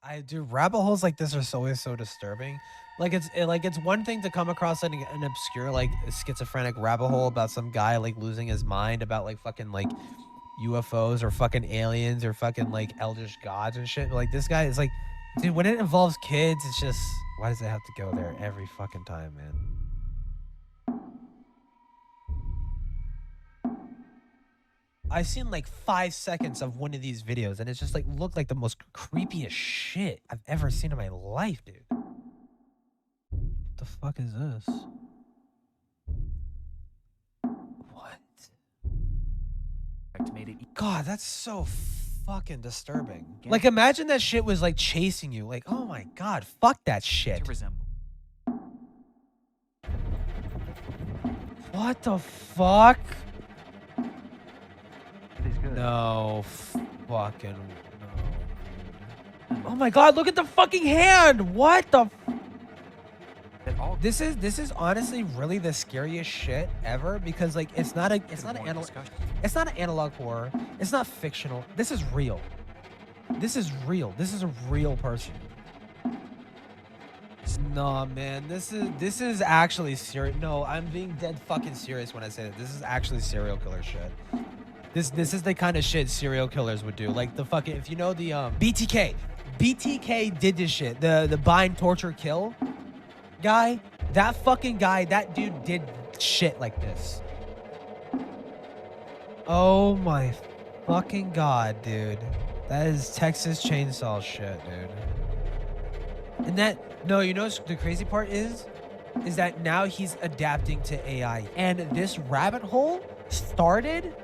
I do rabbit holes like this are always so disturbing. Like it's one thing to come across an obscure like schizophrenic rabbit hole about some guy like losing his mind about like fucking like UFOs or fucking aliens or fucking like eldritch gods and shit. Like this guy is like, dude, when it involves kids, it's just why does it have to go there every fucking time, man? I've seen like 5 seconds of one of these videos and it's just like looked like the most creepiest shit I've ever seen in my life, dude. What the fuck is this? What? God, that's so fucking disturbing. Like, imagine that shit was like chasing you. Like, oh my god, fuck that shit. What the fuck? No fucking no. Oh my god, look at the fucking hand. What the This is honestly really the scariest shit ever because like it's not an analog horror. It's not fictional. This is real. This is real. This is a real person. Nah, man. This is actually serious. No, I'm being dead fucking serious when I say that. This is actually serial killer shit. This is the kind of shit serial killers would do. Like the fucking if you know the BTK. BTK did this shit. The bind, torture, kill guy. That fucking guy, that dude did shit like this. Oh my fucking god, dude. That is Texas Chainsaw shit, dude. And that, no, you know what the crazy part is that now he's adapting to AI. And this rabbit hole started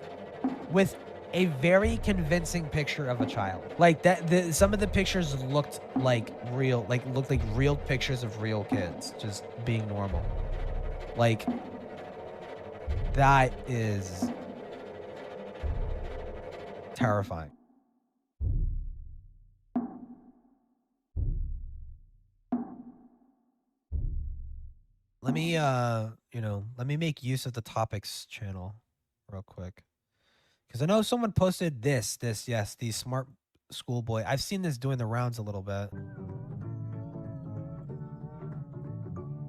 with a very convincing picture of a child. Like that, some of the pictures looked like real, looked like real pictures of real kids just being normal. Like that is terrifying. Let me, let me make use of the topics channel real quick. Because I know someone posted yes, the smart schoolboy. I've seen this doing the rounds a little bit.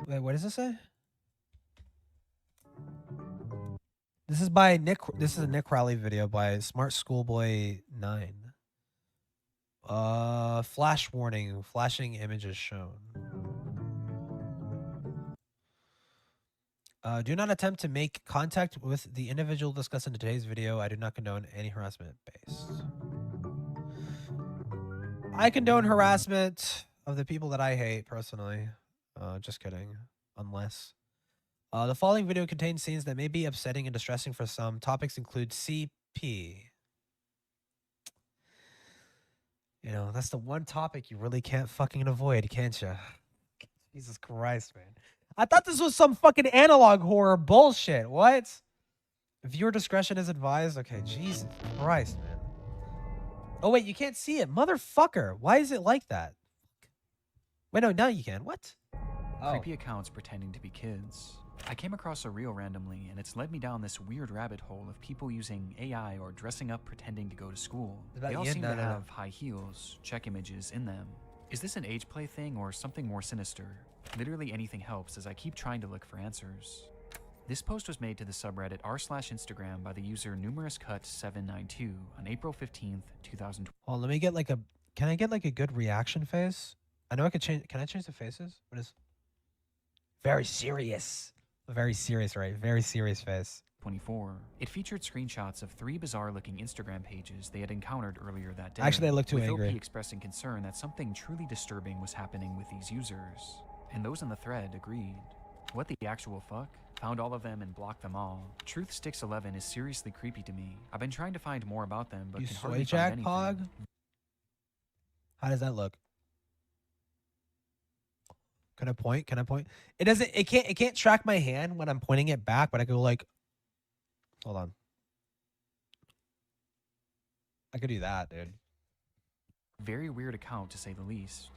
Wait, what does this say? This is by Nick. This is a Nick Crowley video by Smart Schoolboy 9. Flash warning. Flashing images shown. Do not attempt to make contact with the individual discussed in today's video. I do not condone any harassment based. I condone harassment of the people that I hate personally. Just kidding. Unless. The following video contains scenes that may be upsetting and distressing for some. Topics include CP. You know, that's the one topic you really can't fucking avoid, can't you? Jesus Christ, man. I thought this was some fucking analog horror bullshit. What? Viewer discretion is advised. Okay, Jesus Christ, man. Oh, wait, you can't see it. Motherfucker. Why is it like that? Wait, no, now you can. What? Oh. Creepy accounts pretending to be kids. I came across a reel randomly, and it's led me down this weird rabbit hole of people using AI or dressing up pretending to go to school. They all seem to have high heels, check images in them. Is this an age play thing or something more sinister? Literally anything helps as I keep trying to look for answers. This post was made to the subreddit r/Instagram by the user numerouscut792 on April 15th, 2020. Oh, let me get like a... Can I get like a good reaction face? I know I could change... Can I change the faces? What is... Very serious. Very serious, right? Very serious face. 24. It featured screenshots of 3 bizarre-looking Instagram pages they had encountered earlier that day. Actually, they look too with angry. OP expressing concern that something truly disturbing was happening with these users. And those in the thread agreed. What the actual fuck? Found all of them and blocked them all. Truth Sticks 11 is seriously creepy to me. I've been trying to find more about them, but can hardly find anything. Pog? How does that look? Can I point? Can I point? It doesn't. It can't track my hand when I'm pointing it back, but I go like. Hold on. I could do that, dude. Very weird account to say the least.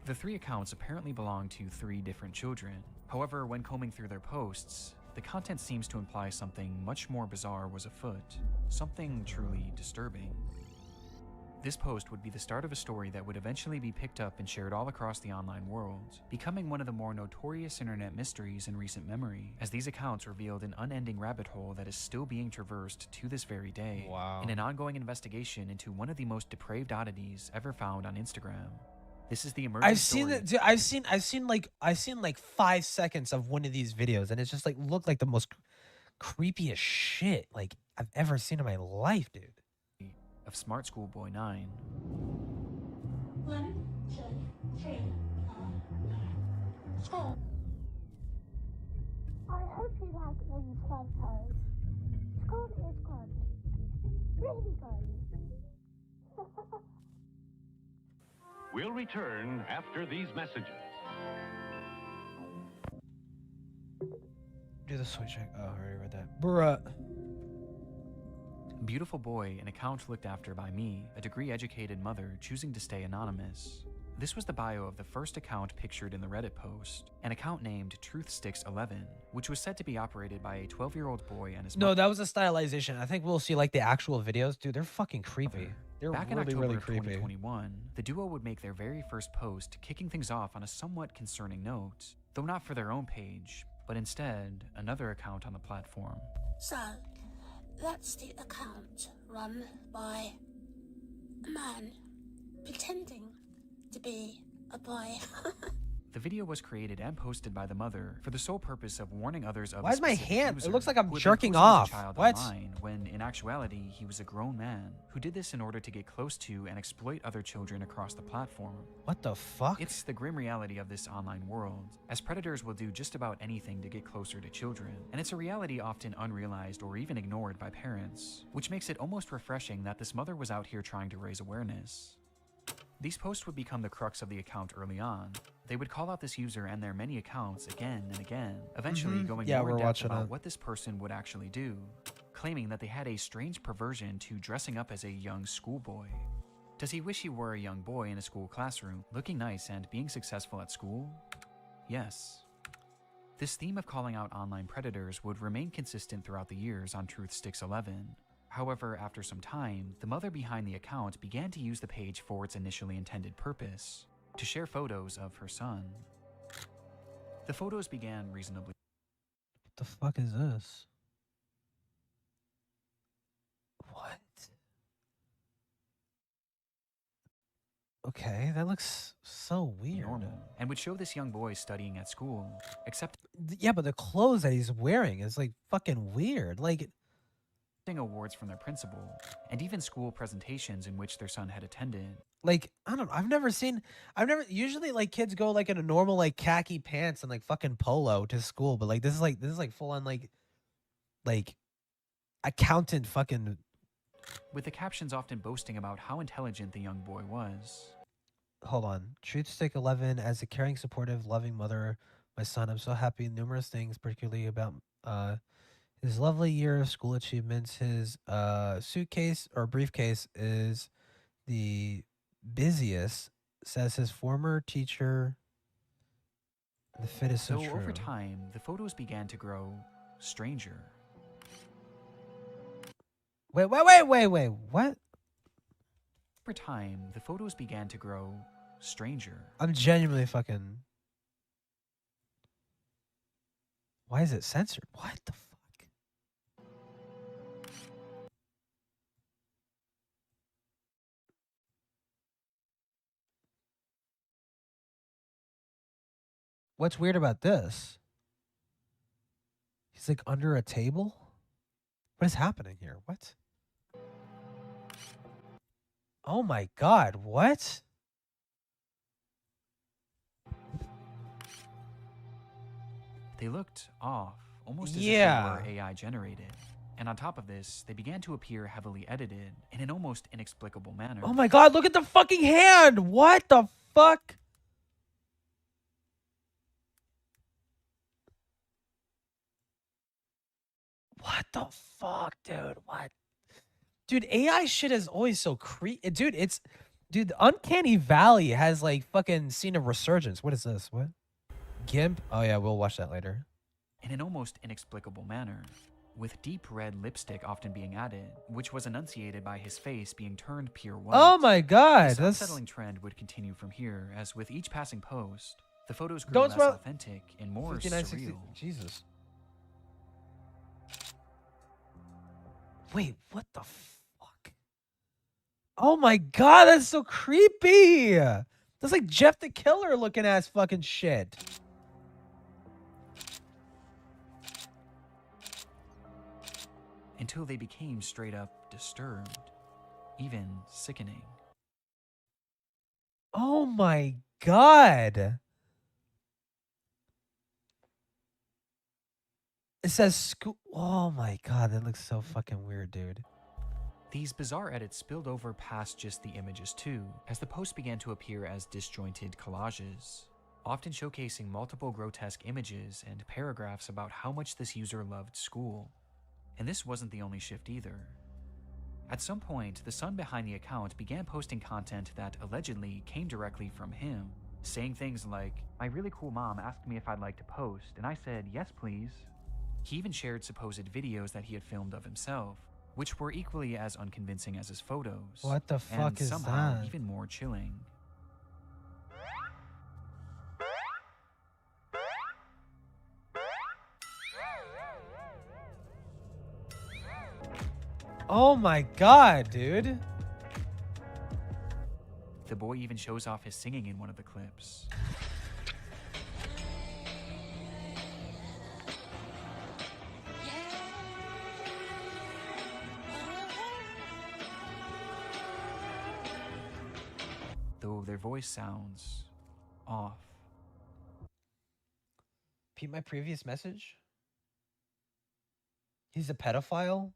The 3 accounts apparently belong to 3 different children. However, when combing through their posts, the content seems to imply something much more bizarre was afoot. Something truly disturbing. This post would be the start of a story that would eventually be picked up and shared all across the online world, becoming one of the more notorious internet mysteries in recent memory, as these accounts revealed an unending rabbit hole that is still being traversed to this very day, in an ongoing investigation into one of the most depraved oddities ever found on Instagram. This is the emerging story. Dude, I've seen like 5 seconds of one of these videos, and it's just like looked like the most creepiest shit like I've ever seen in my life, dude. Of Smart Schoolboy 9. 1, 2, 3, 4. School. I hope you like these photos. School is good. Really good. We'll return after these messages. Do the switch check. Oh, I already read that. Bruh. Beautiful boy, an account looked after by me, a degree-educated mother choosing to stay anonymous. This was the bio of the first account pictured in the Reddit post, an account named TruthSticks11, which was said to be operated by a 12-year-old boy and his mother. No, that was a stylization. I think we'll see like the actual videos. Dude, they're fucking creepy. They're Back really, in October really of creepy. 2021, the duo would make their very first post, kicking things off on a somewhat concerning note, though not for their own page, but instead another account on the platform. So, that's the account run by a man pretending to be a boy. The video was created and posted by the mother for the sole purpose of warning others of Why a is my specific hand? user It looks like I'm who had been jerking posing as a off. child What? online, when in actuality he was a grown man who did this in order to get close to and exploit other children across the platform. What the fuck? It's the grim reality of this online world, as predators will do just about anything to get closer to children, and it's a reality often unrealized or even ignored by parents, which makes it almost refreshing that this mother was out here trying to raise awareness. These posts would become the crux of the account early on. They would call out this user and their many accounts again and again, eventually going more in depth about what this person would actually do, claiming that they had a strange perversion to dressing up as a young schoolboy. Does he wish he were a young boy in a school classroom, looking nice and being successful at school? Yes. This theme of calling out online predators would remain consistent throughout the years on TruthSticks11. However, after some time, the mother behind the account began to use the page for its initially intended purpose, to share photos of her son. The photos began reasonably. What the fuck is this? What? Okay, that looks so weird. Normal, and would show this young boy studying at school, except Yeah, but the clothes that he's wearing is like fucking weird. Like, awards from their principal, and even school presentations in which their son had attended. like I don't know. Usually like kids go like in a normal like khaki pants and like fucking polo to school, but like this is like full on like accountant fucking. With the captions often boasting about how intelligent the young boy was. Hold on. TruthStick11, as a caring, supportive, loving mother, my son, I'm so happy. Numerous things, particularly about his lovely year of school achievements. His suitcase or briefcase is the busiest, says his former teacher. The fit is so true. Over time, the photos began to grow stranger. Wait, what? Over time, the photos began to grow stranger. I'm genuinely fucking. Why is it censored? What the fuck? What's weird about this? He's like under a table? What is happening here? What? Oh my god, what? They looked off, almost as if Yeah. they were AI generated. And on top of this, they began to appear heavily edited in an almost inexplicable manner. Oh my god, look at the fucking hand! What the fuck? What the fuck, dude? What? Dude, AI shit is always so Dude, dude, the Uncanny Valley has like fucking seen a resurgence. What is this? What? GIMP? Oh yeah, we'll watch that later. In an almost inexplicable manner. with deep red lipstick often being added, which was enunciated by his face being turned pure white. Oh my god, this that's... unsettling trend would continue from here, as with each passing post, the photos grew less authentic and more surreal. Jesus. Wait, what the fuck? Oh my god, that's so creepy! That's like Jeff the Killer looking ass fucking shit. Until they became straight up disturbed, even sickening. Oh my god. It says school. Oh my god, that looks so fucking weird, dude. These bizarre edits spilled over past just the images too, as the posts began to appear as disjointed collages, often showcasing multiple grotesque images and paragraphs about how much this user loved school. And this wasn't the only shift either. At some point, the son behind the account began posting content that allegedly came directly from him, saying things like, "My really cool mom asked me if I'd like to post, and I said, yes please." He even shared supposed videos that he had filmed of himself, which were equally as unconvincing as his photos. What the fuck and is somehow that? even more chilling. Oh my god, dude. The boy even shows off his singing in one of the clips. Though their voice sounds off. Repeat my previous message? He's a pedophile?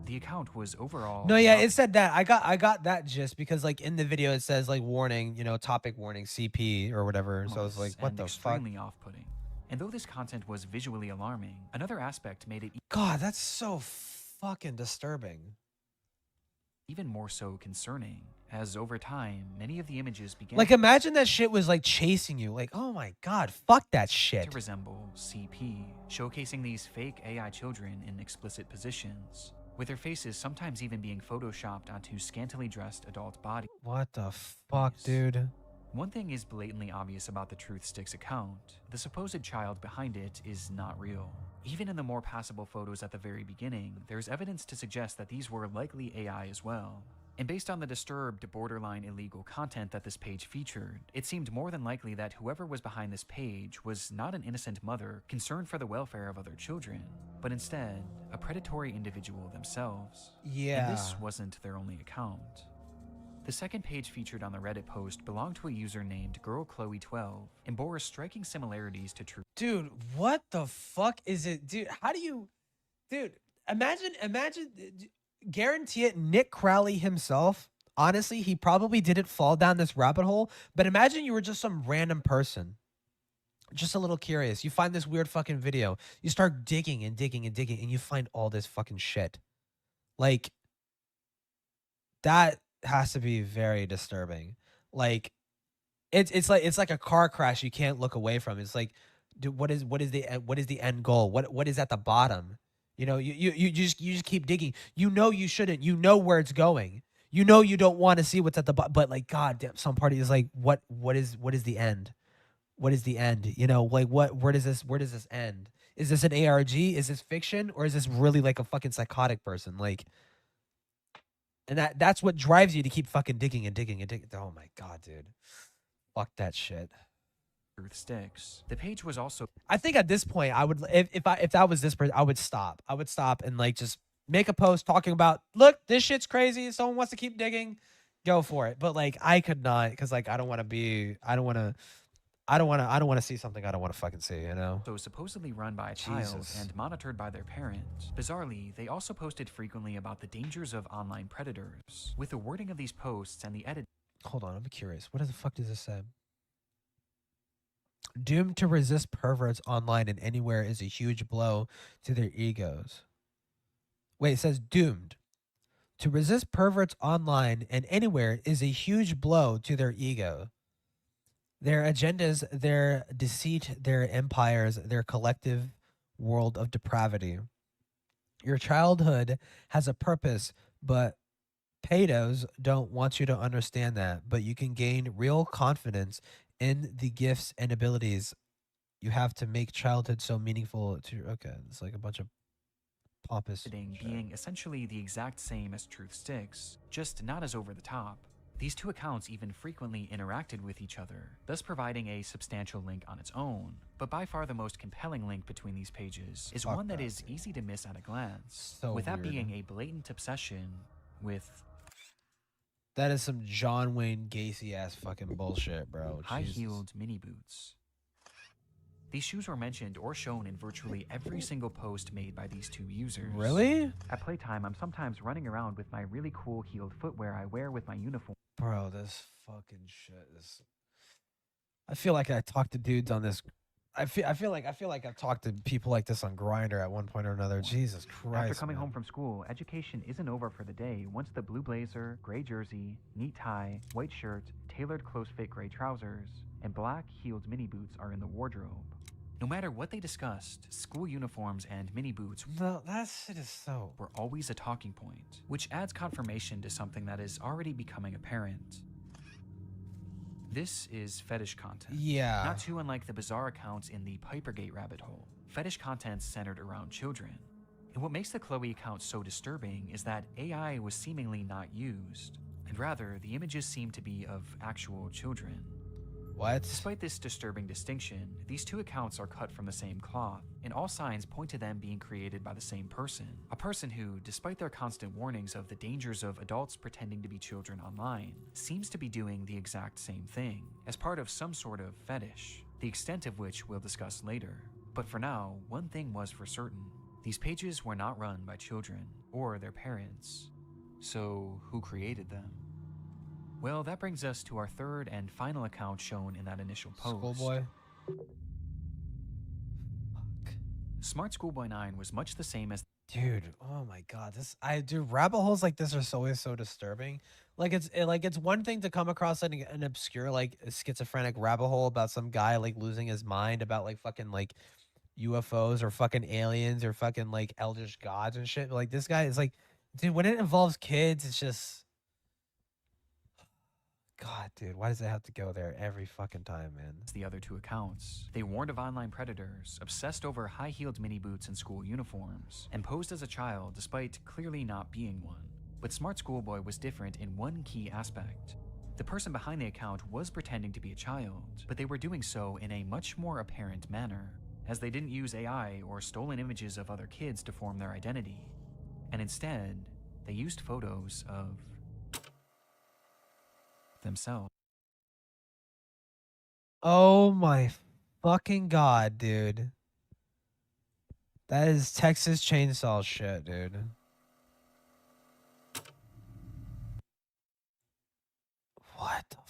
The account was overall... No, yeah, it said that. I got that gist because like in the video it says like warning, you know, topic warning, CP or whatever. So I was like, what the fuck? Extremely off-putting. And though this content was visually alarming, another aspect made it God, that's so fucking disturbing. even more so concerning, as over time, many of the images began Like imagine that shit was like chasing you. Like, oh my god, fuck that shit. to resemble CP, showcasing these fake AI children in explicit positions, with their faces sometimes even being photoshopped onto scantily dressed adult bodies. What the fuck, dude? One thing is blatantly obvious about the Truth Sticks account. The supposed child behind it is not real. Even in the more passable photos at the very beginning, there's evidence to suggest that these were likely AI as well. And based on the disturbed, borderline illegal content that this page featured, it seemed more than likely that whoever was behind this page was not an innocent mother concerned for the welfare of other children, but instead, a predatory individual themselves. Yeah. And this wasn't their only account. The second page featured on the Reddit post belonged to a user named GirlChloe12 and bore striking similarities to Truth. Dude, what the fuck is it? Dude, how do you... Dude, imagine, guarantee it, Nick Crowley himself, honestly, he probably didn't fall down this rabbit hole, but imagine you were just some random person. Just a little curious. You find this weird fucking video. You start digging and digging and digging, and you find all this fucking shit. Like, that has to be very disturbing. Like, it's like a car crash you can't look away from. It's like, dude, what is the end goal? What is at the bottom? You know, you just keep digging. You know you shouldn't. You know where it's going. You know you don't want to see what's at the bottom. But like, god damn, some party is like, what is the end? What is the end? You know, like where does this end? Is this an ARG? Is this fiction? Or is this really like a fucking psychotic person? Like, and that's what drives you to keep fucking digging and digging and digging. Oh my god, dude. Fuck that shit. Truth Sticks. The page was also... I think at this point, I would, if that was this person, I would stop. I would stop and like just make a post talking about, look, this shit's crazy. If someone wants to keep digging, go for it. But like, I could not, because like, I don't want to see something I don't want to fucking see, you know? So supposedly run by a child and monitored by their parent. Bizarrely, they also posted frequently about the dangers of online predators. With the wording of these posts and the edit... Hold on, I'm curious. What the fuck does this say? Doomed to resist perverts online and anywhere is a huge blow to their egos. Wait, it says doomed. To resist perverts online and anywhere is a huge blow to their ego. Their agendas, their deceit, their empires, their collective world of depravity. Your childhood has a purpose, but pedos don't want you to understand that. But you can gain real confidence in the gifts and abilities you have to make childhood so meaningful to your. Okay, it's like a bunch of pompous shit. Being essentially the exact same as Truth Sticks, just not as over the top. These two accounts even frequently interacted with each other, thus providing a substantial link on its own. But by far the most compelling link between these pages is one that is easy to miss at a glance, with that being a blatant obsession with... That is some John Wayne Gacy ass fucking bullshit, bro. High-heeled mini boots. These shoes were mentioned or shown in virtually every single post made by these two users. Really? At playtime, I'm sometimes running around with my really cool heeled footwear I wear with my uniform. Bro, this fucking shit is... I feel like I talked to dudes on this... I feel like I've talked to people like this on Grindr at one point or another. Jesus Christ. After coming home from school, education isn't over for the day once the blue blazer, gray jersey, neat tie, white shirt, tailored close-fit gray trousers, and black heeled mini boots are in the wardrobe. No matter what they discussed, school uniforms and mini boots that shit is so... were always a talking point, which adds confirmation to something that is already becoming apparent. This is fetish content. Yeah. Not too unlike the bizarre accounts in the Pipergate rabbit hole. Fetish content centered around children. And what makes the Crowley account so disturbing is that AI was seemingly not used, and rather the images seem to be of actual children. What? Despite this disturbing distinction, these two accounts are cut from the same cloth, and all signs point to them being created by the same person. A person who, despite their constant warnings of the dangers of adults pretending to be children online, seems to be doing the exact same thing, as part of some sort of fetish, the extent of which we'll discuss later. But for now, one thing was for certain. These pages were not run by children, or their parents. So, who created them? Well, that brings us to our third and final account shown in that initial post. Schoolboy? Fuck. Smart Schoolboy 9 was much the same as... Dude, oh my god, dude, rabbit holes like this are always so disturbing. Like it's one thing to come across an obscure like schizophrenic rabbit hole about some guy like losing his mind about like fucking like UFOs or fucking aliens or fucking like eldritch gods and shit. But, like this guy is like, dude, when it involves kids, it's just... God, dude, why does it have to go there every fucking time, man? The other two accounts. They warned of online predators, obsessed over high-heeled mini boots and school uniforms, and posed as a child despite clearly not being one. But Smart Schoolboy was different in one key aspect. The person behind the account was pretending to be a child, but they were doing so in a much more apparent manner, as they didn't use AI or stolen images of other kids to form their identity. And instead, they used photos of themselves. Oh my fucking god, dude. That is Texas Chainsaw shit, dude. What the fuck?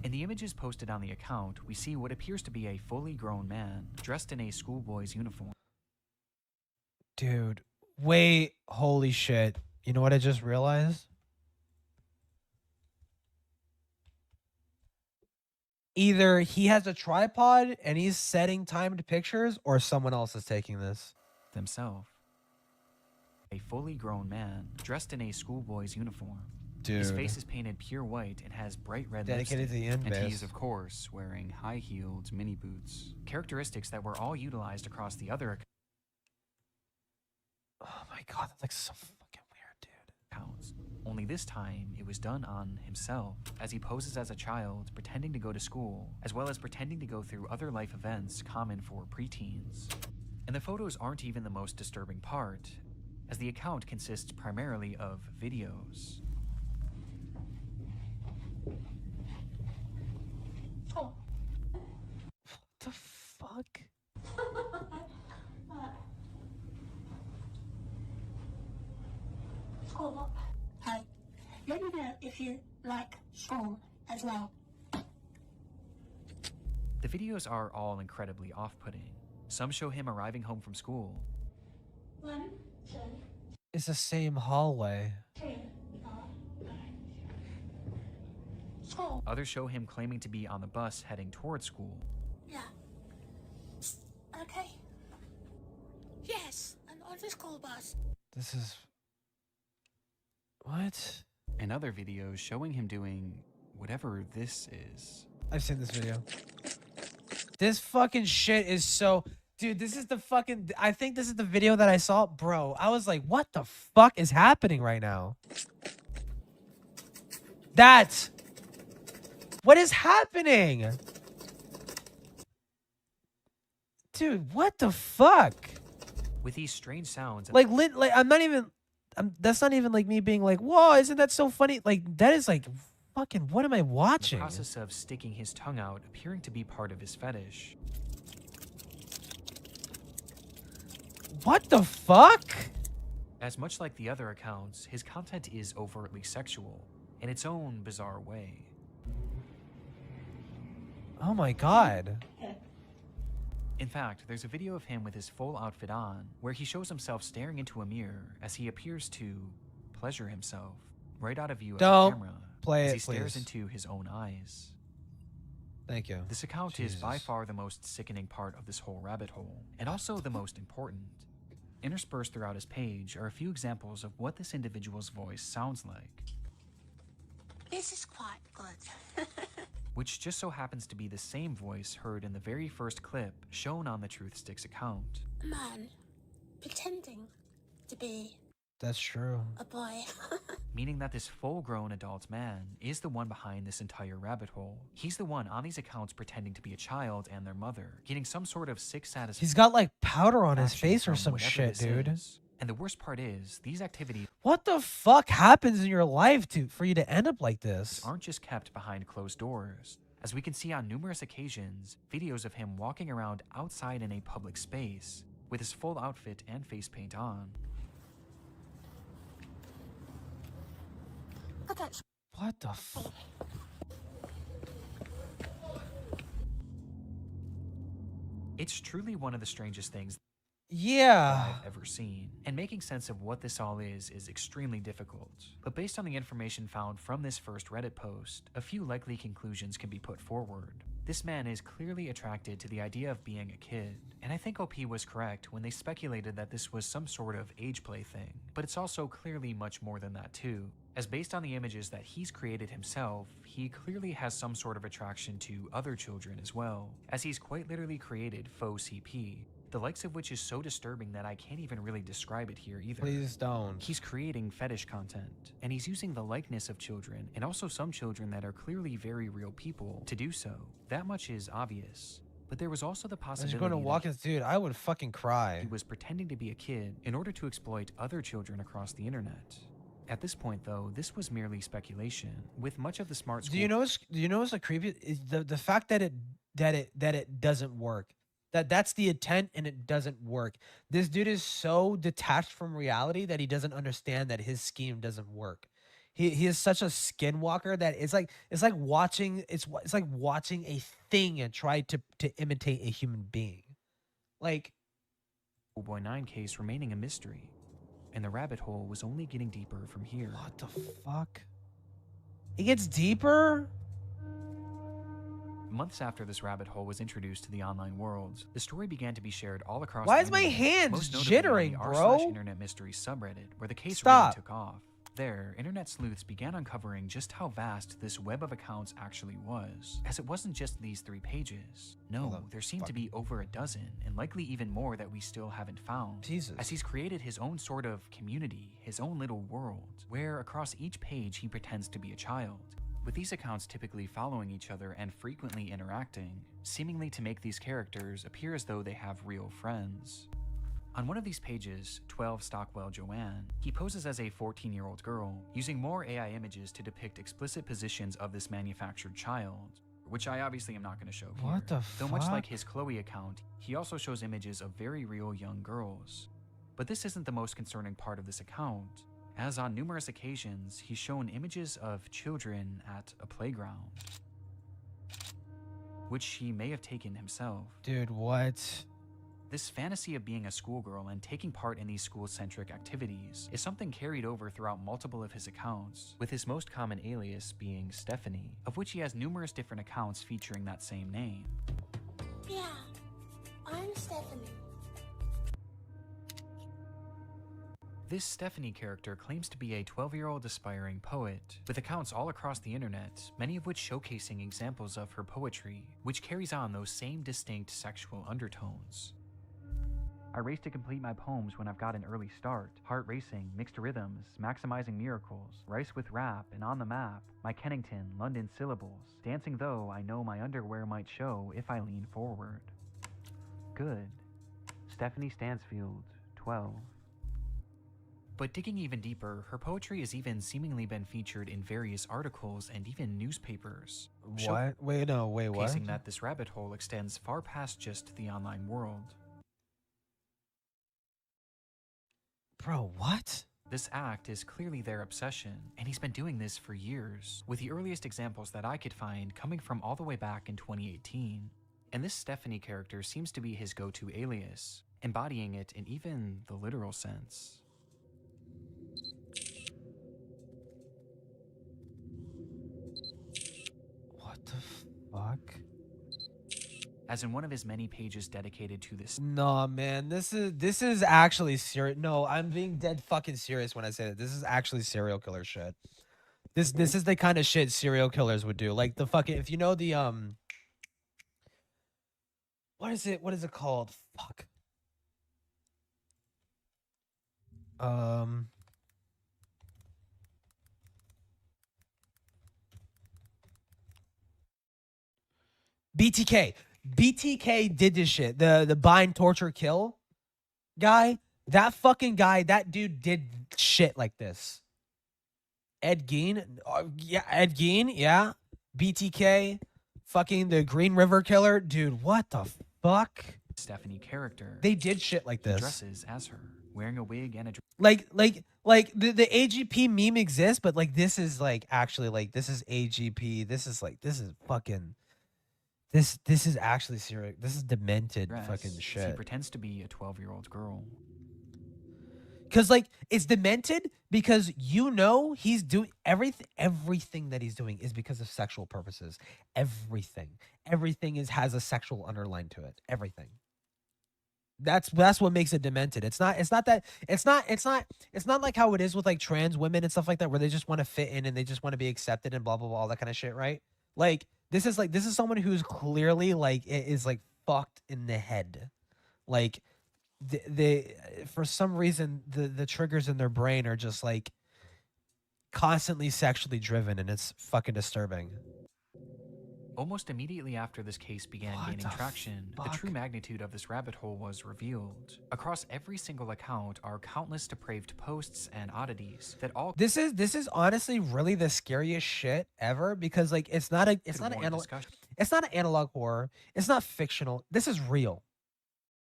In the images posted on the account, we see what appears to be a fully grown man, dressed in a schoolboy's uniform. Dude, wait, holy shit. You know what I just realized? Either he has a tripod and he's setting timed pictures, or someone else is taking this. Themselves. A fully grown man, dressed in a schoolboy's uniform. Dude. His face is painted pure white and has bright red Dedicated lipstick. to the And base. he's, of course, wearing high-heeled mini boots. Characteristics that were all utilized across the other Oh my god, that looks so fucking weird, dude. accounts. Only this time, it was done on himself, as he poses as a child, pretending to go to school, as well as pretending to go through other life events common for preteens. And the photos aren't even the most disturbing part, as the account consists primarily of videos. Oh. What the fuck? School. Hey, let me know if you like school as well. The videos are all incredibly off-putting. Some show him arriving home from school. 1, 2, It's the same hallway. 3, 4, 5. School. Others show him claiming to be on the bus heading towards school. Yeah. Okay. school bus. This is... What? And other videos showing him doing whatever this is. I've seen this video. This fucking shit is so... Dude, this is the fucking... I think this is the video that I saw. Bro, I was like, what the fuck is happening right now? That... What is happening? Dude, what the fuck? With these strange sounds... Like, I'm not even... that's not even like me being like, whoa, isn't that so funny? Like, that is like... Fucking, what am I watching? The process of sticking his tongue out appearing to be part of his fetish. What the fuck? As much like the other accounts, his content is overtly sexual, in its own bizarre way. Oh my god. In fact, there's a video of him with his full outfit on, where he shows himself staring into a mirror as he appears to pleasure himself, right out of view of the camera, as he stares into his own eyes. Thank you. This account is by far the most sickening part of this whole rabbit hole, and also the most important. Interspersed throughout his page are a few examples of what this individual's voice sounds like. This is quite good. Which just so happens to be the same voice heard in the very first clip shown on the Truth Sticks account. A man pretending to be... That's true. A boy. Meaning that this full-grown adult man is the one behind this entire rabbit hole. He's the one on these accounts pretending to be a child and their mother, getting some sort of sick satisfaction. He's got like powder on his face or some shit, dude. And the worst part is, these activities... What the fuck happens in your life for you to end up like this? ...aren't just kept behind closed doors. As we can see on numerous occasions, videos of him walking around outside in a public space, with his full outfit and face paint on. What the fuck? It's truly one of the strangest things I've ever seen, and making sense of what this all is extremely difficult. But based on the information found from this first Reddit post, a few likely conclusions can be put forward. This man is clearly attracted to the idea of being a kid, and I think OP was correct when they speculated that this was some sort of age play thing, but it's also clearly much more than that too, as based on the images that he's created himself, he clearly has some sort of attraction to other children as well, as he's quite literally created faux CP, the likes of which is so disturbing that I can't even really describe it here either. Please don't. He's creating fetish content, and he's using the likeness of children, and also some children that are clearly very real people, to do so. That much is obvious. But there was also the possibility You're going to walk his dude, I would fucking cry. He was pretending to be a kid in order to exploit other children across the internet. At this point, though, this was merely speculation, with much of the smart school... Do you know what's the creepy? Is the fact that it doesn't work. That's the intent and it doesn't work. This dude is so detached from reality that he doesn't understand that his scheme doesn't work. He is such a skinwalker that it's like watching a thing and try to imitate a human being. Like Boy 9 case remaining a mystery, and the rabbit hole was only getting deeper from here. What the fuck? It gets deeper? Months after this rabbit hole was introduced to the online world, the story began to be shared all across Why the is my internet, hands most notably jittering, on the bro? r/internet mystery subreddit, where the case really took off. There, internet sleuths began uncovering just how vast this web of accounts actually was, as it wasn't just these 3 pages. No, there seemed to be over a dozen, and likely even more that we still haven't found. Jesus. As he's created his own sort of community, his own little world, where across each page he pretends to be a child. With these accounts typically following each other and frequently interacting, seemingly to make these characters appear as though they have real friends. On one of these pages, 12 Stockwell Joanne, he poses as a 14-year-old girl, using more AI images to depict explicit positions of this manufactured child, which I obviously am not going to show here. What the Though much fuck? like his Chloe account, he also shows images of very real young girls. But this isn't the most concerning part of this account, as on numerous occasions, he's shown images of children at a playground, which he may have taken himself. Dude, what? This fantasy of being a schoolgirl and taking part in these school-centric activities is something carried over throughout multiple of his accounts, with his most common alias being Stephanie, of which he has numerous different accounts featuring that same name. Yeah, I'm Stephanie. This Stephanie character claims to be a 12-year-old aspiring poet, with accounts all across the internet, many of which showcasing examples of her poetry, which carries on those same distinct sexual undertones. I race to complete my poems when I've got an early start. Heart racing, mixed rhythms, maximizing miracles, rice with rap, and on the map. My Kennington, London syllables. Dancing though I know my underwear might show if I lean forward. Good. Stephanie Stansfield, 12. But digging even deeper, her poetry has even seemingly been featured in various articles and even newspapers. What? Wait, no, wait, what? Showcasing that this rabbit hole extends far past just the online world. Bro, what? This act is clearly their obsession, and he's been doing this for years, with the earliest examples that I could find coming from all the way back in 2018. And this Stephanie character seems to be his go-to alias, embodying it in even the literal sense. What the fuck? As in one of his many pages dedicated to this. No, man, this is actually serious. No, I'm being dead fucking serious when I say that. This is actually serial killer shit. This is the kind of shit serial killers would do. Like the fucking, if you know the what is it called? Fuck. BTK. BTK did this shit. The bind, torture, kill guy. That fucking guy, that dude did shit like this. Ed Gein. Yeah, Ed Gein, yeah. BTK. Fucking the Green River Killer. Dude, what the fuck? Stephanie character. They did shit like this. Dresses as her, wearing a wig and a like the AGP meme exists, but like this is like actually like this is AGP. This is fucking this is actually serious. This is demented fucking shit. He pretends to be a 12-year-old girl. Cause like it's demented because you know he's doing everything that he's doing is because of sexual purposes. Everything has a sexual underline to it. Everything. That's what makes it demented. It's not like how it is with like trans women and stuff like that, where they just want to fit in and they just want to be accepted and blah blah blah, all that kind of shit, right? Like this is someone who's clearly like is like fucked in the head, like they for some reason the triggers in their brain are just like constantly sexually driven, and it's fucking disturbing. Almost immediately after this case began gaining traction, the true magnitude of this rabbit hole was revealed. Across every single account are countless depraved posts and oddities that all. This is honestly really the scariest shit ever, because like it's not an analog horror. It's not fictional. This is real.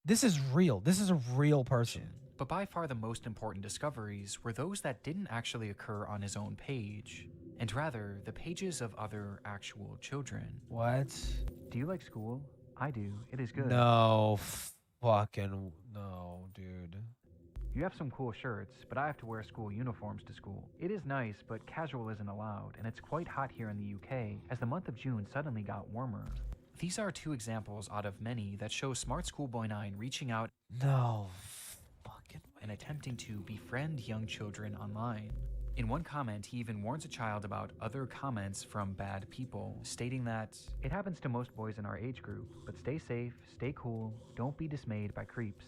This is real. This is a real person. But by far the most important discoveries were those that didn't actually occur on his own page, and rather the pages of other actual children. What? Do you like school? I do. It is good. No, fucking no, dude. You have some cool shirts, but I have to wear school uniforms to school. It is nice, but casual isn't allowed, and it's quite hot here in the UK, as the month of June suddenly got warmer. These are two examples out of many that show Smart Schoolboy 9 reaching out and attempting to befriend young children online. In one comment, he even warns a child about other comments from bad people, stating that it happens to most boys in our age group, but stay safe, stay cool, don't be dismayed by creeps.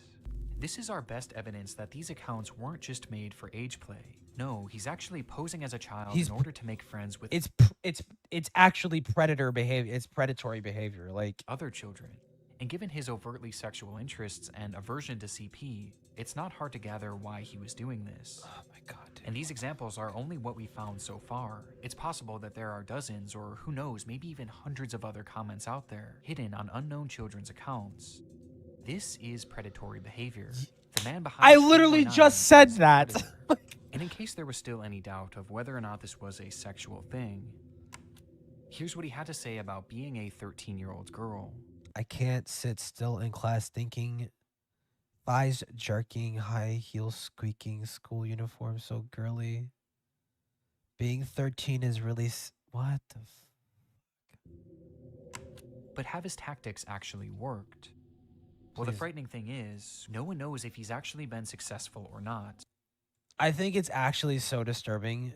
This is our best evidence that these accounts weren't just made for age play. No, he's actually posing as a child in order to make friends with it's actually predator behavior. It's predatory behavior, like other children. And given his overtly sexual interests and aversion to CP, it's not hard to gather why he was doing this. Oh my god. Dude. And these examples are only what we found so far. It's possible that there are dozens, or who knows, maybe even hundreds of other comments out there, hidden on unknown children's accounts. This is predatory behavior. The man behind I literally just said that. And in case there was still any doubt of whether or not this was a sexual thing, here's what he had to say about being a 13-year-old girl. I can't sit still in class thinking, thighs jerking, high heels squeaking, school uniform so girly. Being 13 is really what the fuck? But have his tactics actually worked? Well, the frightening thing is, no one knows if he's actually been successful or not. I think it's actually so disturbing.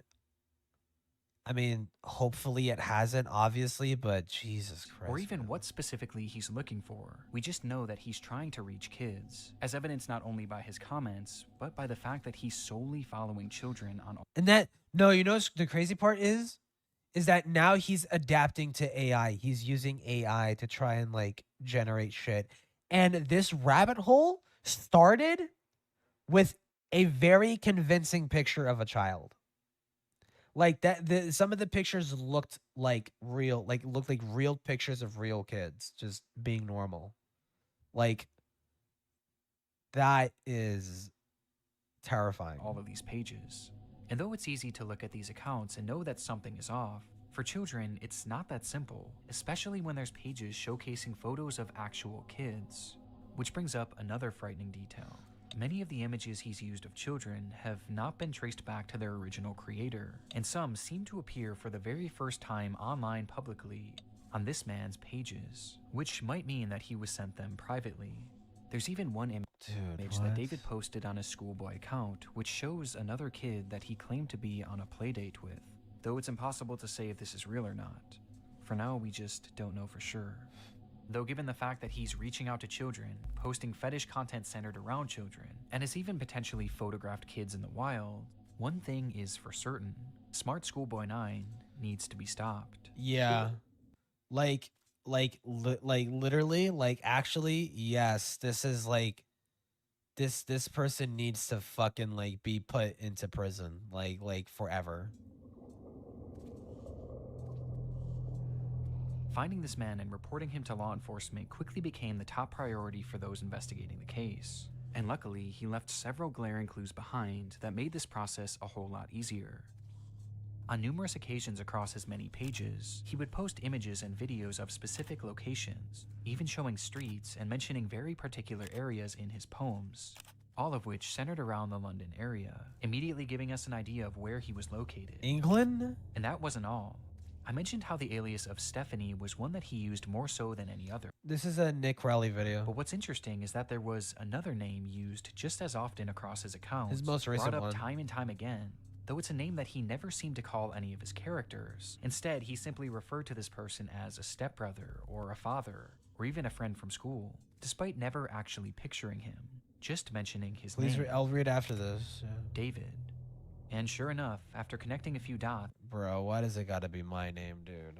I mean, hopefully it hasn't, obviously, but Jesus Christ. Or even man. what specifically he's looking for. We just know that he's trying to reach kids, as evidenced not only by his comments, but by the fact that he's solely following children on. And that, no, you know, the crazy part is that now he's adapting to AI. He's using AI to try and like generate shit. And this rabbit hole started with a very convincing picture of a child. Like that, some of the pictures looked like real, looked like real pictures of real kids just being normal. Like, that is terrifying. All of these pages. And though it's easy to look at these accounts and know that something is off, for children, it's not that simple, especially when there's pages showcasing photos of actual kids. Which brings up another frightening detail. Many of the images he's used of children have not been traced back to their original creator, and some seem to appear for the very first time online publicly on this man's pages, which might mean that he was sent them privately. There's even one image that David posted on his schoolboy account, which shows another kid that he claimed to be on a playdate with, though it's impossible to say if this is real or not. For now, we just don't know for sure. Though given the fact that he's reaching out to children, posting fetish content centered around children, and has even potentially photographed kids in the wild, one thing is for certain: Smart Schoolboy 9 needs to be stopped. Yeah. Literally, actually, yes, this is like, this person needs to fucking like be put into prison, like forever. Finding this man and reporting him to law enforcement quickly became the top priority for those investigating the case. And luckily, he left several glaring clues behind that made this process a whole lot easier. On numerous occasions across his many pages, he would post images and videos of specific locations, even showing streets and mentioning very particular areas in his poems, all of which centered around the London area, immediately giving us an idea of where he was located. England? And that wasn't all. I mentioned how the alias of Stephanie was one that he used more so than any other. This is a Nick Crowley video. But what's interesting is that there was another name used just as often across his accounts, His most recent brought up one. time and time again, though it's a name that he never seemed to call any of his characters. Instead, he simply referred to this person as a stepbrother or a father, or even a friend from school, despite never actually picturing him, just mentioning his name. I'll read after this. Yeah. David. And sure enough, after connecting a few dots... Bro, why does it gotta be my name, dude?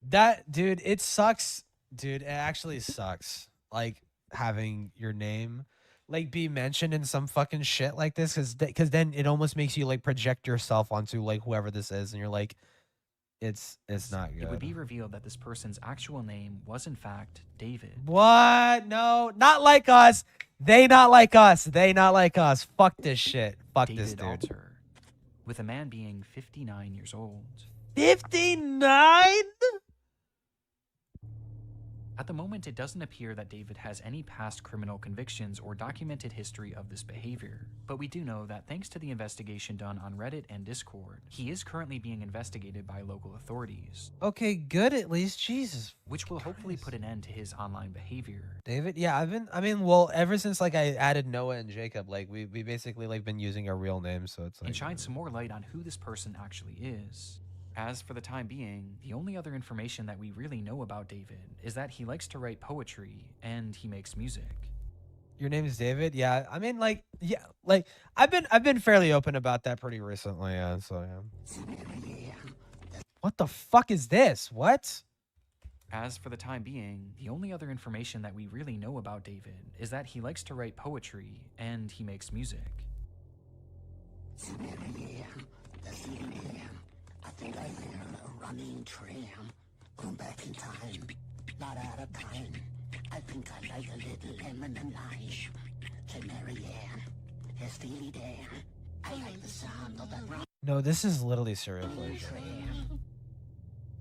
That, dude, it sucks. Dude, it actually sucks. Like, having your name, like, be mentioned in some fucking shit like this, because then it almost makes you, like, project yourself onto, like, whoever this is, and you're like, it's not good. It would be revealed that this person's actual name was, in fact, David. What? No, not like us. They not like us. They not like us. Fuck this shit. Fuck David this dude. Alter, with a man being 59 years old. 59? At the moment, it doesn't appear that David has any past criminal convictions or documented history of this behavior, but we do know that thanks to the investigation done on Reddit and Discord, he is currently being investigated by local authorities. Okay, good at least. Jesus. Which will hopefully put an end to his online behavior. David, yeah, well, ever since like I added Noah and Jacob, like we basically like been using our real names, so it's like, and shine some more light on who this person actually is. As for the time being, the only other information that we really know about David is that he likes to write poetry and he makes music. Your name is David? Yeah, I mean, like, yeah, like I've been fairly open about that pretty recently, yeah. So yeah. What the fuck is this? What? As for the time being, the only other information that we really know about David is that he likes to write poetry and he makes music. I think I hear a running tram going back in time, not out of time. I think I like a little lemon and lime. Say Marianne, hey Steely Dan, I like the sound of that running No, this is literally serial plagiarism. tram.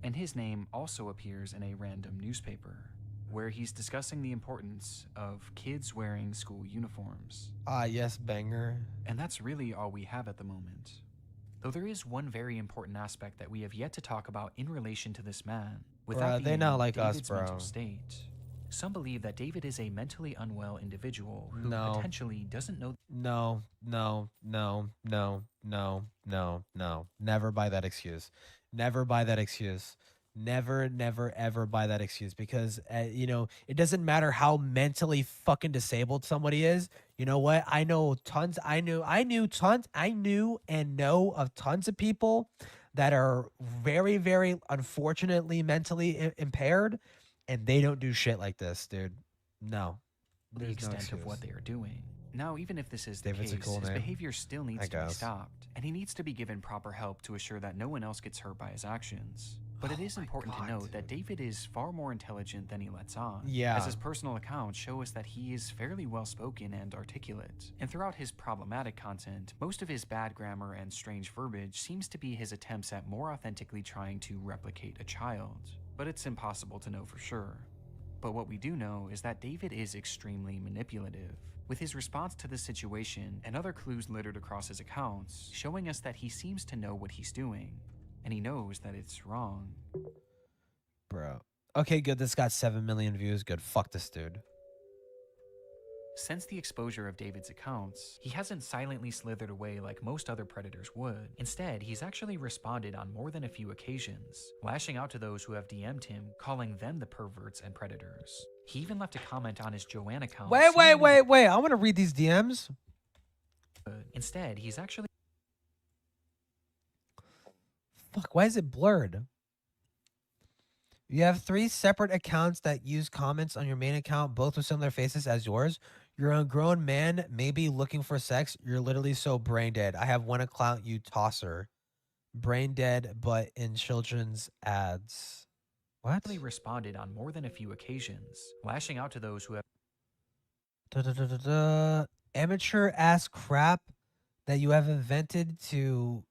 And his name also appears in a random newspaper, where he's discussing the importance of kids wearing school uniforms. Ah, yes, banger. And that's really all we have at the moment. Though there is one very important aspect that we have yet to talk about in relation to this man, without Bruh, they not like us, David's mental bro. state. Some believe that David is a mentally unwell individual who No. potentially doesn't know. No, no, no, no, no, no, no. Never buy that excuse. Never buy that excuse. Never, never, ever buy that excuse because, you know, it doesn't matter how mentally fucking disabled somebody is. You know what? I know tons. I knew and know of tons of people that are very, very unfortunately mentally impaired, and they don't do shit like this, dude. No, The there's no extent of what excuse. they are doing. Now, even if this is the David's a case, cool his name, behavior still needs I to be guess. stopped, and he needs to be given proper help to assure that no one else gets hurt by his actions. But it is important to note that David is far more intelligent than he lets on, Yeah. as his personal accounts show us that he is fairly well-spoken and articulate. And throughout his problematic content, most of his bad grammar and strange verbiage seems to be his attempts at more authentically trying to replicate a child. But it's impossible to know for sure. But what we do know is that David is extremely manipulative, with his response to the situation and other clues littered across his accounts showing us that he seems to know what he's doing, and he knows that it's wrong. Bro. Okay, good. This got 7 million views. Good. Fuck this dude. Since the exposure of David's accounts, he hasn't silently slithered away like most other predators would. Instead, he's actually responded on more than a few occasions, lashing out to those who have DM'd him, calling them the perverts and predators. He even left a comment on his Joanne account. Wait. I want to read these DMs. Instead, he's actually... Fuck, why is it blurred? You have 3 separate accounts that use comments on your main account, both with similar faces as yours. You're a grown man, maybe looking for sex. You're literally so brain dead. I have one account, you tosser. Brain dead, but in children's ads. What? responded on more than a few occasions, lashing out to those who have... Amateur ass crap that you have invented to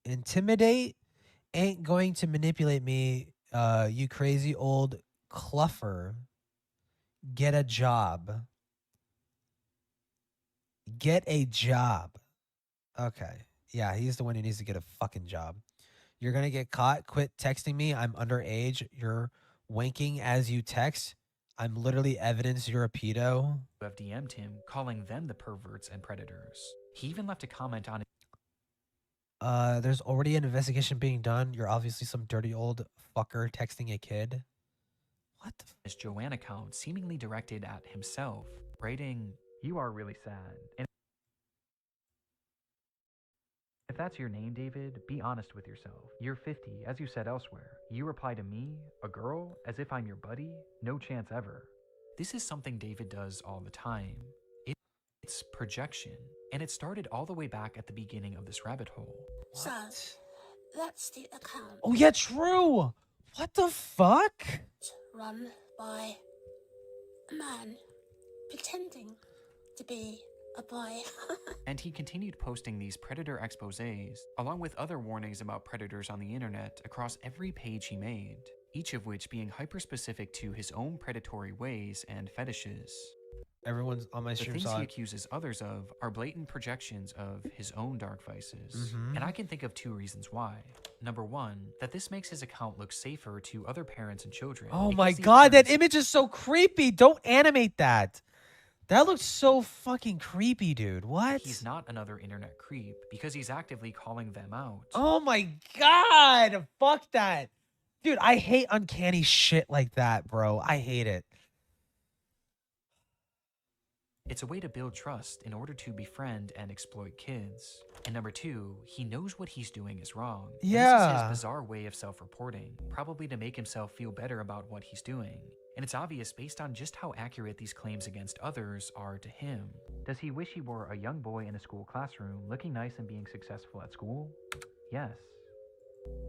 intimidate ain't going to manipulate me, you crazy old cluffer. Get a job. Get a job. Okay. Yeah, he's the one who needs to get a fucking job. You're gonna get caught. Quit texting me. I'm underage. You're wanking as you text. I'm literally evidence you're a pedo. Who have DM'd him, calling them the perverts and predators. He even left a comment on There's already an investigation being done. You're obviously some dirty old fucker texting a kid. What the his Joanne account, seemingly directed at himself, writing, "You are really sad. And if that's your name, David, be honest with yourself. You're 50, as you said elsewhere. You reply to me, a girl, as if I'm your buddy? No chance ever." This is something David does all the time. It's projection, and it started all the way back at the beginning of this rabbit hole. So, that's the account Oh yeah, true. What the fuck? run by a man pretending to be a boy. And he continued posting these predator exposés, along with other warnings about predators on the internet across every page he made, each of which being hyper-specific to his own predatory ways and fetishes. Everyone's on my The stream things saw he it. accuses others of are blatant projections of his own dark vices. Mhm. And I can think of 2 reasons why. Number 1, that this makes his account look safer to other parents and children. Oh because my the god, that appearance- image is so creepy. Don't animate that. That looks so fucking creepy, dude. What? He's not another internet creep because he's actively calling them out. Oh my god. Fuck that. Dude, I hate uncanny shit like that, bro. I hate it. It's a way to build trust in order to befriend and exploit kids. And number 2, he knows what he's doing is wrong. And this is Yeah. his bizarre way of self-reporting, probably to make himself feel better about what he's doing. And it's obvious based on just how accurate these claims against others are to him. Does he wish he were a young boy in a school classroom, looking nice and being successful at school? Yes.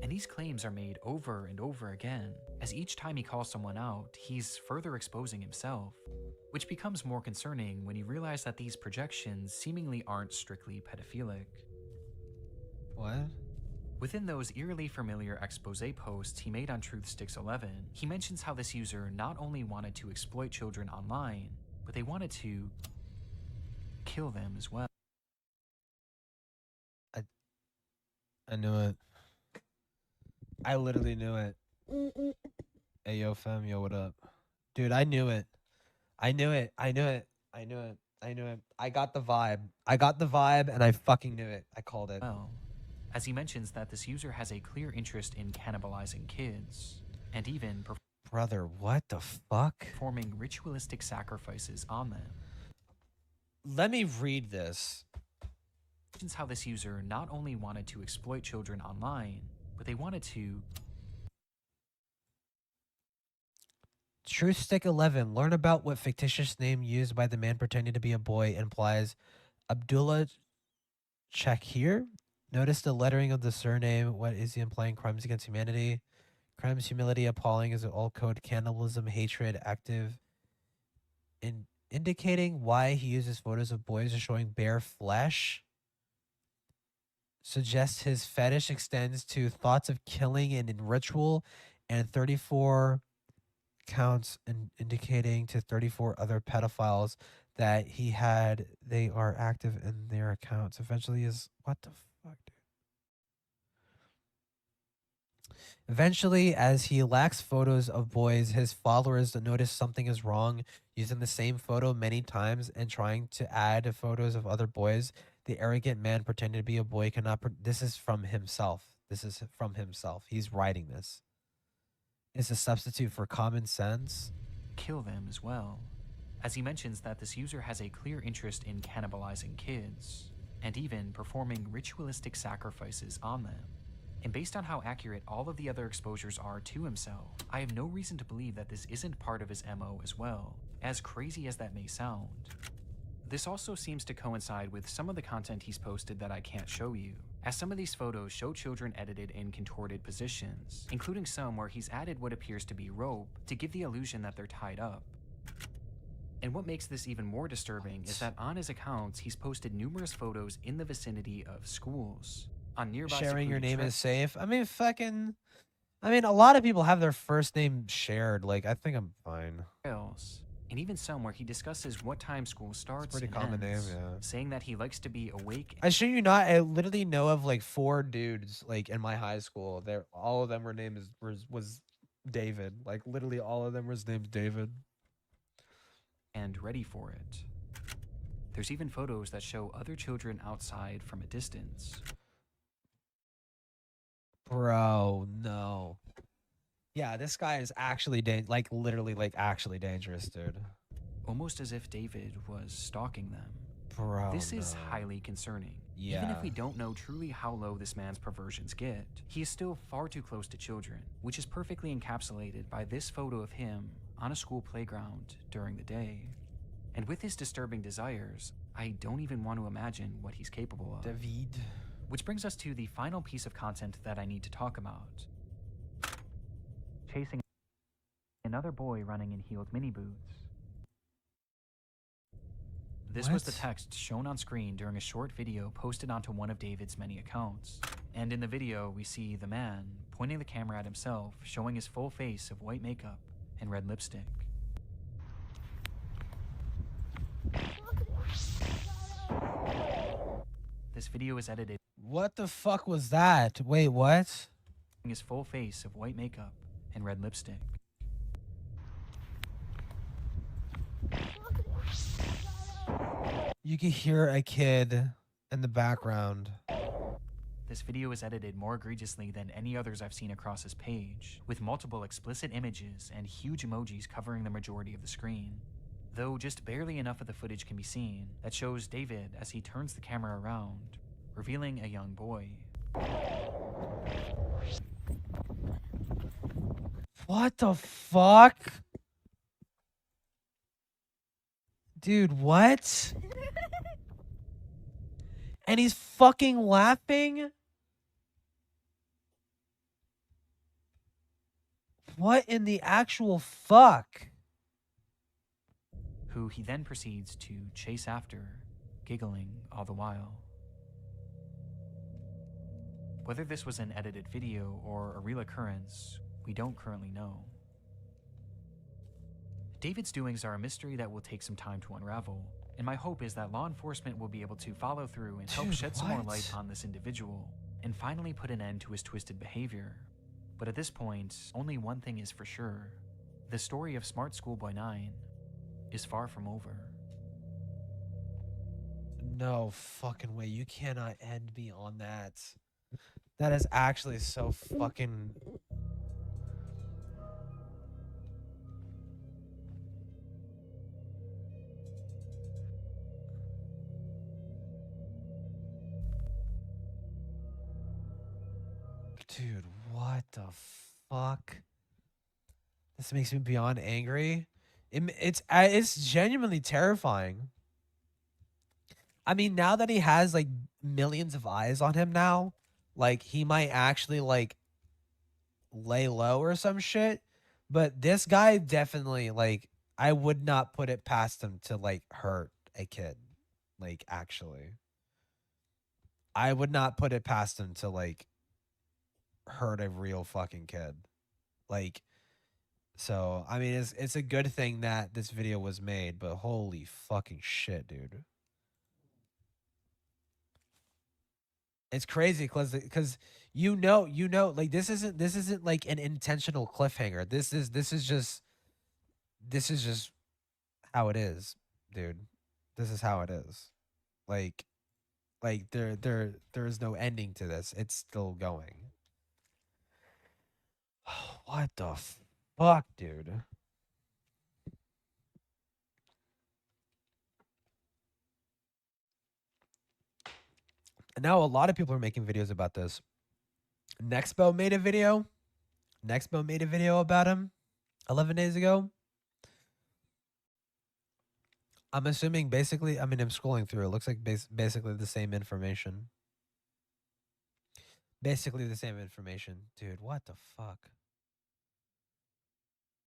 And these claims are made over and over again, as each time he calls someone out, he's further exposing himself, which becomes more concerning when you realize that these projections seemingly aren't strictly pedophilic. What? Within those eerily familiar expose posts he made on Truthsticks 11, he mentions how this user not only wanted to exploit children online, but they wanted to kill them as well. I knew it. I literally knew it. Hey, yo, fam. Yo, what up? Dude, I knew it. I knew it. I knew it. I knew it. I knew it. I got the vibe. I got the vibe and I fucking knew it. I called it. Well, as he mentions that this user has a clear interest in cannibalizing kids and even Brother, what the fuck? performing ritualistic sacrifices on them. Let me read this. Mentions how this user not only wanted to exploit children online, but they wanted to Truth Stick 11. Learn about what fictitious name used by the man pretending to be a boy implies. Abdullah Shakir. Notice the lettering of the surname. What is he implying? Crimes against humanity. Crimes, humility, appalling is all code. Cannibalism, hatred, active. Indicating why he uses photos of boys showing bare flesh. Suggests his fetish extends to thoughts of killing and in ritual, and 34 counts indicating to 34 other pedophiles that they are active in their accounts. Eventually is what the fuck, dude? Eventually, as he lacks photos of boys, his followers notice something is wrong, using the same photo many times and trying to add photos of other boys. The arrogant man pretending to be a boy cannot. This is from himself. This is from himself. He's writing this. It's a substitute for common sense. Kill them as well. As he mentions that this user has a clear interest in cannibalizing kids and even performing ritualistic sacrifices on them. And based on how accurate all of the other exposures are to himself, I have no reason to believe that this isn't part of his MO as well, as crazy as that may sound. This also seems to coincide with some of the content he's posted that I can't show you, as some of these photos show children edited in contorted positions, including some where he's added what appears to be rope to give the illusion that they're tied up. And what makes this even more disturbing is that on his accounts, he's posted numerous photos in the vicinity of schools. On nearby Sharing your name secluded is safe. I mean, a lot of people have their first name shared. Like, I think I'm fine. trails, and even some where he discusses what time school starts Pretty and common ends, name, yeah. saying that he likes to be awake. I shit you not. I literally know of like 4 dudes like in my high school. All of them were named was David. Like literally all of them was named David. And ready for it. There's even photos that show other children outside from a distance. Bro, no. Yeah, this guy is actually literally actually dangerous, dude. Almost as if David was stalking them. Bro, This is no. highly concerning. Yeah. Even if we don't know truly how low this man's perversions get, he is still far too close to children, which is perfectly encapsulated by this photo of him on a school playground during the day. And with his disturbing desires, I don't even want to imagine what he's capable of. David. Which brings us to the final piece of content that I need to talk about. Chasing another boy running in heeled mini boots. This was the What? text shown on screen during a short video posted onto one of David's many accounts. And in the video, we see the man pointing the camera at himself, showing his full face of white makeup and red lipstick. This video is edited What the fuck was that? Wait, what? his full face of white makeup and red lipstick. You can hear a kid in the background. This video is edited more egregiously than any others I've seen across his page, with multiple explicit images and huge emojis covering the majority of the screen. Though just barely enough of the footage can be seen that shows David as he turns the camera around, revealing a young boy. What the fuck? Dude, what? And he's fucking laughing? What in the actual fuck? Who he then proceeds to chase after, giggling all the while. Whether this was an edited video or a real occurrence, we don't currently know. David's doings are a mystery that will take some time to unravel, and my hope is that law enforcement will be able to follow through and help Dude, shed some more what? light on this individual, and finally put an end to his twisted behavior. But at this point, only one thing is for sure. The story of Smart Schoolboy 9 is far from over. No fucking way. You cannot end me on that. That is actually so fucking... Dude, what the fuck? This makes me beyond angry. It's genuinely terrifying. I mean, now that he has like millions of eyes on him now, like he might actually like lay low or some shit. But this guy definitely like I would not put it past him to like hurt a kid. Like actually. I would not put it past him to like hurt a real fucking kid. Like so I mean it's a good thing that this video was made, but holy fucking shit, dude. It's crazy because you know like this isn't like an intentional cliffhanger. This is just how it is, dude. This is how it is. Like there is no ending to this. It's still going. What the fuck, dude? And now a lot of people are making videos about this. Nexpo made a video. Nexpo made a video about him 11 days ago. I'm assuming basically, I mean, I'm scrolling through. It looks like basically the same information. Basically the same information. Dude, what the fuck?